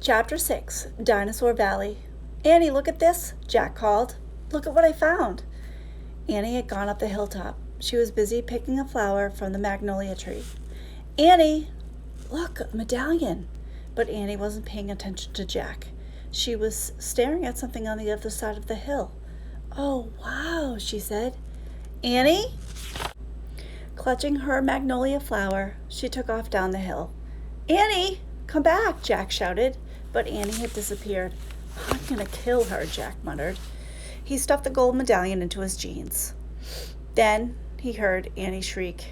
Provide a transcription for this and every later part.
Chapter 6, Dinosaur Valley. Annie, look at this, Jack called. Look at what I found. Annie had gone up the hilltop. She was busy picking a flower from the magnolia tree. Annie, look, a medallion. But Annie wasn't paying attention to Jack. She was staring at something on the other side of the hill. Oh, wow, she said. Annie? Clutching her magnolia flower, she took off down the hill. Annie, come back, Jack shouted. But Annie had disappeared. I'm going to kill her, Jack muttered. He stuffed the gold medallion into his jeans. Then he heard Annie shriek.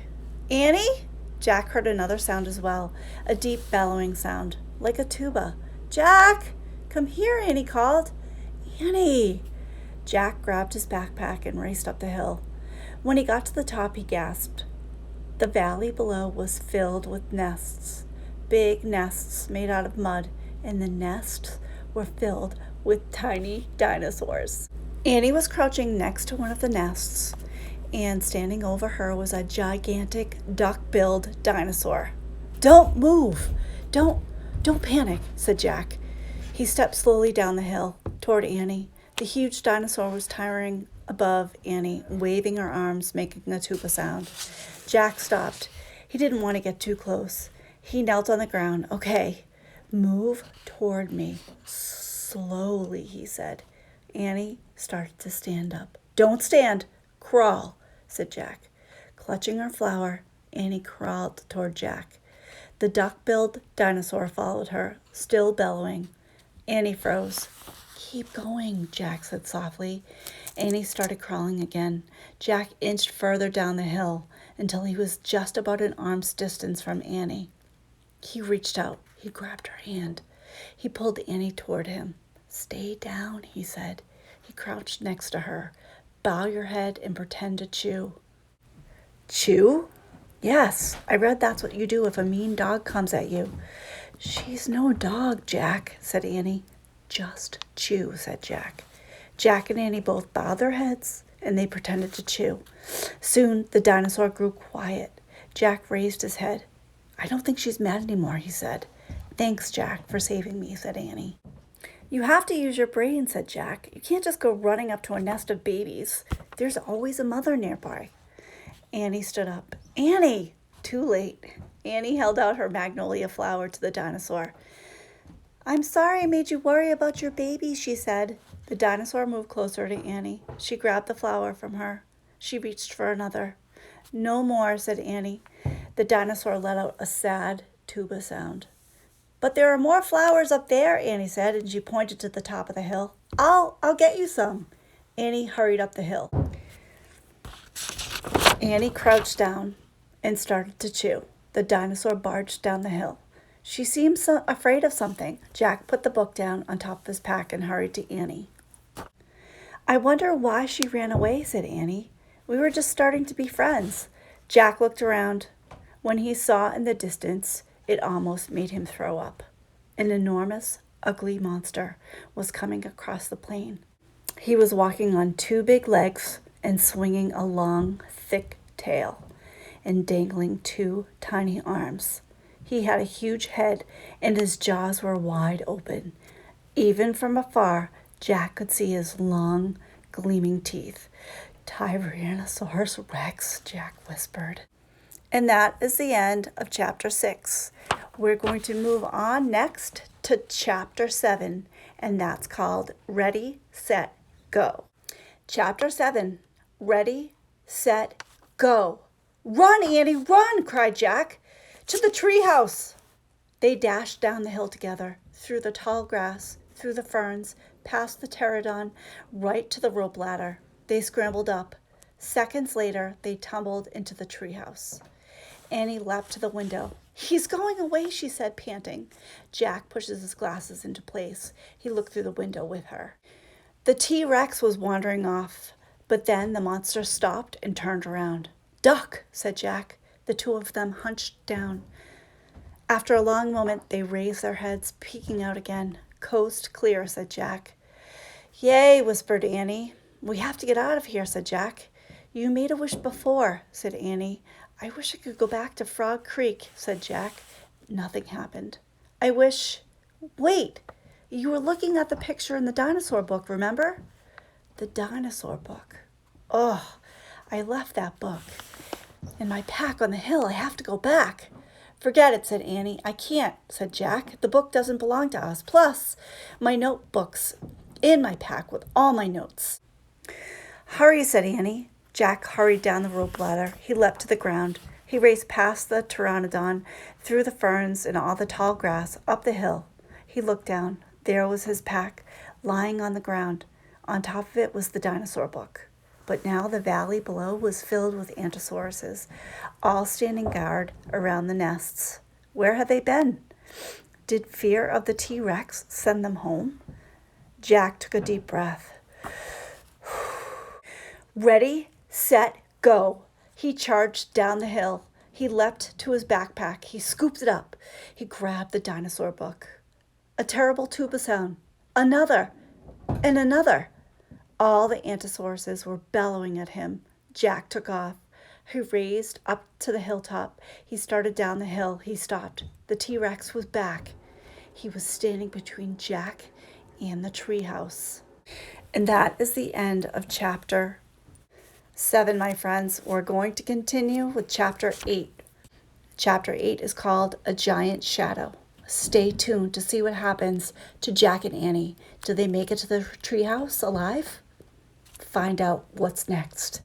Annie? Jack heard another sound as well, a deep bellowing sound, like a tuba. Jack! Come here, Annie called. Annie! Jack grabbed his backpack and raced up the hill. When he got to the top, he gasped. The valley below was filled with nests, big nests made out of mud, and the nests were filled with tiny dinosaurs. Annie was crouching next to one of the nests, and standing over her was a gigantic duck-billed dinosaur. Don't move! Don't panic, said Jack. He stepped slowly down the hill toward Annie. The huge dinosaur was towering above Annie, waving her arms, making a tuba sound. Jack stopped. He didn't want to get too close. He knelt on the ground. Okay, move toward me. Slowly, he said. Annie started to stand up. Don't stand. Crawl, said Jack. Clutching her flower, Annie crawled toward Jack. The duck-billed dinosaur followed her, still bellowing. Annie froze. Keep going, Jack said softly. Annie started crawling again. Jack inched further down the hill until he was just about an arm's distance from Annie. He reached out. He grabbed her hand. He pulled Annie toward him. Stay down, he said. He crouched next to her. Bow your head and pretend to chew. Chew? Yes, I read that's what you do if a mean dog comes at you. She's no dog, Jack, said Annie. Just chew, said Jack. Jack and Annie both bowed their heads, and they pretended to chew. Soon the dinosaur grew quiet. Jack raised his head. I don't think she's mad anymore, he said. Thanks, Jack, for saving me, said Annie. You have to use your brain, said Jack. You can't just go running up to a nest of babies. There's always a mother nearby. Annie stood up. Annie! Too late. Annie held out her magnolia flower to the dinosaur. I'm sorry I made you worry about your baby, she said. The dinosaur moved closer to Annie. She grabbed the flower from her. She reached for another. No more, said Annie. The dinosaur let out a sad tuba sound. But there are more flowers up there, Annie said, and she pointed to the top of the hill. I'll get you some. Annie hurried up the hill. Annie crouched down and started to chew. The dinosaur barged down the hill. She seemed afraid of something. Jack put the book down on top of his pack and hurried to Annie. I wonder why she ran away, said Annie. We were just starting to be friends. Jack looked around. When he saw in the distance, it almost made him throw up. An enormous, ugly monster was coming across the plain. He was walking on two big legs and swinging a long, thick tail and dangling two tiny arms. He had a huge head and his jaws were wide open. Even from afar, Jack could see his long, gleaming teeth. Tyrannosaurus Rex, Jack whispered. And that is the end of Chapter 6. We're going to move on next to Chapter 7, and that's called Ready, Set, Go. Chapter 7, Ready, Set, Go. Run, Annie, run, cried Jack. To the treehouse. They dashed down the hill together, through the tall grass, through the ferns, past the pterodon, right to the rope ladder. They scrambled up. Seconds later, they tumbled into the treehouse. Annie leapt to the window. He's going away, she said, panting. Jack pushes his glasses into place. He looked through the window with her. The T-Rex was wandering off, but then the monster stopped and turned around. Duck, said Jack. The two of them hunched down. After a long moment, they raised their heads, peeking out again. Coast clear, said Jack. Yay, whispered Annie. We have to get out of here, said Jack. You made a wish before, said Annie. I wish I could go back to Frog Creek, said Jack. Nothing happened. I wish Wait, you were looking at the picture in the dinosaur book, remember? The dinosaur book. Oh, I left that book in my pack on the hill. I have to go back. Forget it, said Annie. I can't, said Jack. The book doesn't belong to us. Plus, my notebook's in my pack with all my notes. Hurry, said Annie. Jack hurried down the rope ladder. He leapt to the ground. He raced past the pteranodon, through the ferns and all the tall grass, up the hill. He looked down. There was his pack, lying on the ground. On top of it was the dinosaur book. But now the valley below was filled with antosauruses, all standing guard around the nests. Where had they been? Did fear of the T-Rex send them home? Jack took a deep breath. Ready, set, go. He charged down the hill. He leapt to his backpack. He scooped it up. He grabbed the dinosaur book. A terrible tuba sound. Another and another. All the antosauruses were bellowing at him. Jack took off. He raced up to the hilltop. He started down the hill. He stopped. The T-Rex was back. He was standing between Jack and the treehouse. And that is the end of chapter 7, my friends. We're going to continue with chapter 8. Chapter 8 is called A Giant Shadow. Stay tuned to see what happens to Jack and Annie. Do they make it to the treehouse alive? Find out what's next.